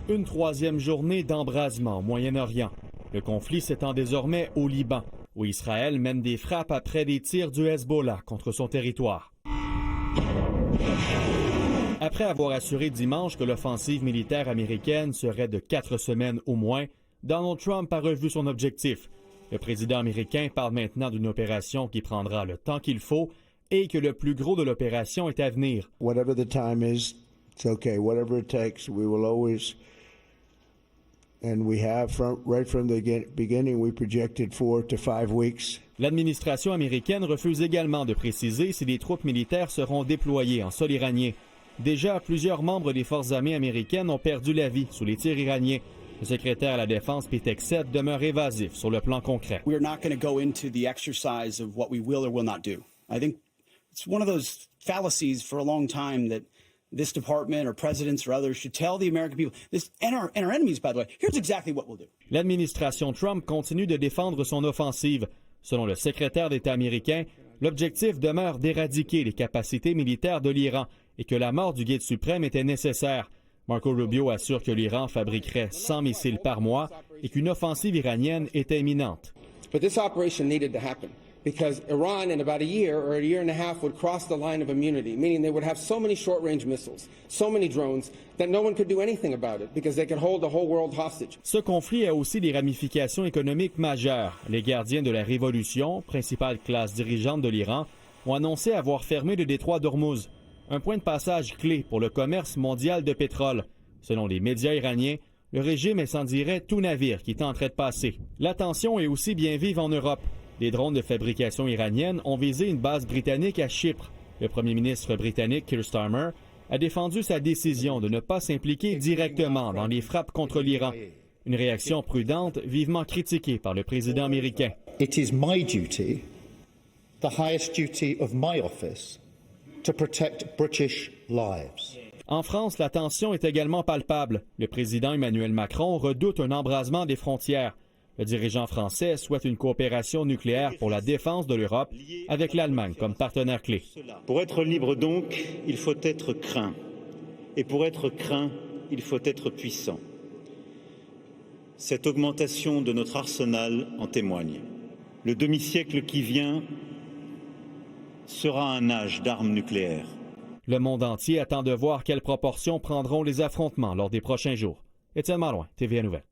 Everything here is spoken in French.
Une troisième journée d'embrasement au Moyen-Orient. Le conflit s'étend désormais au Liban, où Israël mène des frappes après des tirs du Hezbollah contre son territoire. Après avoir assuré dimanche que l'offensive militaire américaine serait de 4 semaines au moins, Donald Trump a revu son objectif. Le président américain parle maintenant d'une opération qui prendra le temps qu'il faut et que le plus gros de l'opération est à venir. Whatever the time is, it's okay. Whatever it takes, we will always. And we have, right from the beginning, we projected 4 to 5 weeks. L'administration américaine refuse également de préciser si des troupes militaires seront déployées en sol iranien. Déjà, plusieurs membres des forces armées américaines ont perdu la vie sous les tirs iraniens. Le secrétaire à la Défense, Pete Hegseth, demeure évasif sur le plan concret. We are not going to go into the exercise of what we will or will not do. I think it's one of those fallacies for a long time that this department or presidents or others should tell the American people, this, and our enemies, by the way, here's exactly what we'll do. L'administration Trump continue de défendre son offensive. Selon le secrétaire d'État américain, l'objectif demeure d'éradiquer les capacités militaires de l'Iran et que la mort du guide suprême était nécessaire. Marco Rubio assure que l'Iran fabriquerait 100 missiles par mois et qu'une offensive iranienne était imminente. But this operation needed to happen. Because Iran, in about a year or a year and a half, would cross the line of immunity, meaning they would have so many short-range missiles, so many drones, that no one could do anything about it because they could hold the whole world hostage. Ce conflit a aussi des ramifications économiques majeures. Les gardiens de la Révolution, principale classe dirigeante de l'Iran, ont annoncé avoir fermé le détroit d'Ormuz, un point de passage clé pour le commerce mondial de pétrole. Selon les médias iraniens, le régime incendirait tout navire qui tenterait de passer. La tension est aussi bien vive en Europe. Des drones de fabrication iranienne ont visé une base britannique à Chypre. Le premier ministre britannique Keir Starmer a défendu sa décision de ne pas s'impliquer directement dans les frappes contre l'Iran. Une réaction prudente vivement critiquée par le président américain. It is my duty, the highest duty of my office, to protect British lives. En France, la tension est également palpable. Le président Emmanuel Macron redoute un embrasement des frontières. Le dirigeant français souhaite une coopération nucléaire pour la défense de l'Europe avec l'Allemagne comme partenaire clé. Pour être libre donc, il faut être craint. Et pour être craint, il faut être puissant. Cette augmentation de notre arsenal en témoigne. Le demi-siècle qui vient sera un âge d'armes nucléaires. Le monde entier attend de voir quelles proportions prendront les affrontements lors des prochains jours. Étienne Malouin, TVA Nouvelles.